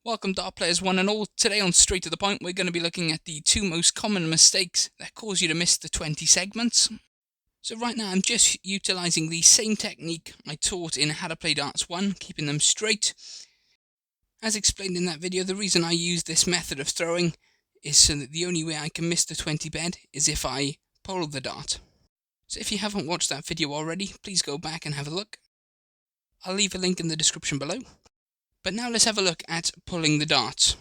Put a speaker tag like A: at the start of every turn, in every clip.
A: Welcome Dart Players one and all. Today on Straight to the Point we're going to be looking at the two most common mistakes that cause you to miss the 20 segments. So right now I'm just utilising the same technique I taught in How to Play Darts 1, keeping them straight. As explained in that video, the reason I use this method of throwing is so that the only way I can miss the 20 bed is if I pull the dart. So if you haven't watched that video already, please go back and have a look. I'll leave a link in the description below. But now let's have a look at pulling the dart.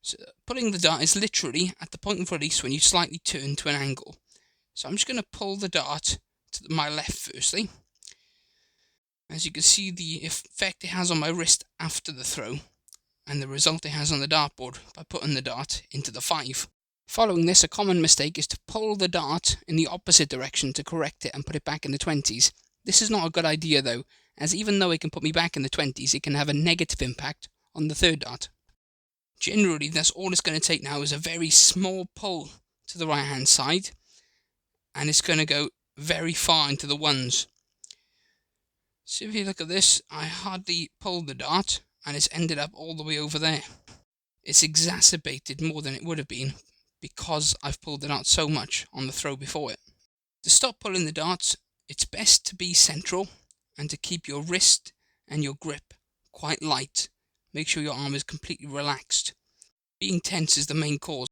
A: So pulling the dart is literally at the point of release when you slightly turn to an angle. So I'm just going to pull the dart to my left firstly. As you can see, the effect it has on my wrist after the throw and the result it has on the dartboard by putting the dart into the 5. Following this, a common mistake is to pull the dart in the opposite direction to correct it and put it back in the 20s. This is not a good idea though, as even though it can put me back in the 20s, it can have a negative impact on the third dart. Generally, that's all it's going to take now is a very small pull to the right hand side, and it's going to go very far into the ones. So if you look at this, I hardly pulled the dart, and it's ended up all the way over there. It's exacerbated more than it would have been, because I've pulled the dart so much on the throw before it. To stop pulling the darts, it's best to be central, and to keep your wrist and your grip quite light. Make sure your arm is completely relaxed. Being tense is the main cause.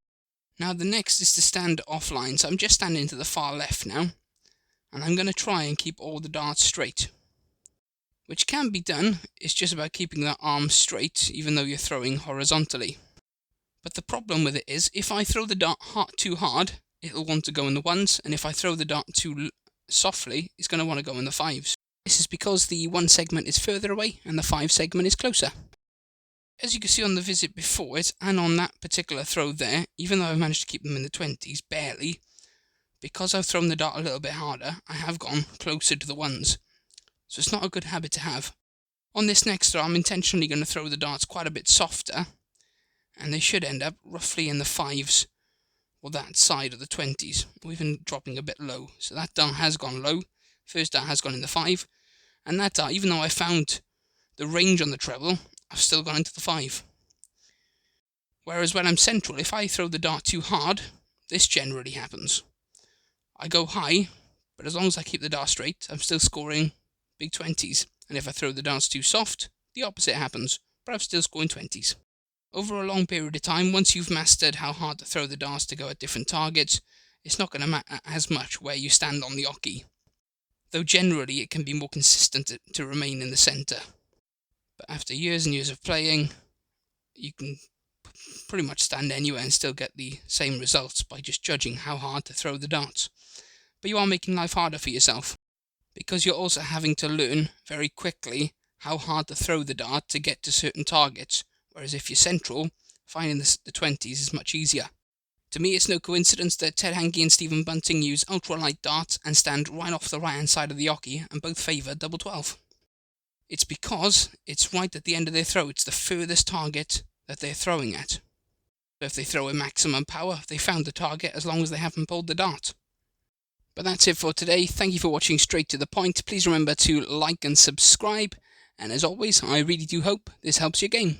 A: Now the next is to stand offline, so I'm just standing to the far left now, and I'm going to try and keep all the darts straight. Which can be done, it's just about keeping that arm straight even though you're throwing horizontally. But the problem with it is, if I throw the dart too hard, it'll want to go in the 1s, and if I throw the dart too softly, it's going to want to go in the 5s. This is because the 1 segment is further away and the 5 segment is closer. As you can see on the visit before it, and on that particular throw there, even though I've managed to keep them in the 20s, barely, because I've thrown the dart a little bit harder, I have gone closer to the 1s. So it's not a good habit to have. On this next throw, I'm intentionally going to throw the darts quite a bit softer, and they should end up roughly in the 5s, or that side of the 20s, or even dropping a bit low. So that dart has gone low, first dart has gone in the 5, and that dart, even though I found the range on the treble, I've still gone into the 5. Whereas when I'm central, if I throw the dart too hard, this generally happens. I go high, but as long as I keep the dart straight, I'm still scoring big 20s, and if I throw the darts too soft, the opposite happens, but I'm still scoring 20s. Over a long period of time, once you've mastered how hard to throw the darts to go at different targets, it's not going to matter as much where you stand on the oche, though generally it can be more consistent to remain in the centre. But after years and years of playing, you can pretty much stand anywhere and still get the same results by just judging how hard to throw the darts. But you are making life harder for yourself, because you're also having to learn very quickly how hard to throw the dart to get to certain targets, whereas if you're central, finding the 20s is much easier. To me, it's no coincidence that Ted Hankey and Stephen Bunting use ultralight darts and stand right off the right-hand side of the oche and both favour double 12. It's because it's right at the end of their throw. It's the furthest target that they're throwing at. So if they throw a maximum power, they found the target as long as they haven't pulled the dart. But that's it for today. Thank you for watching Straight to the Point. Please remember to like and subscribe. And as always, I really do hope this helps your game.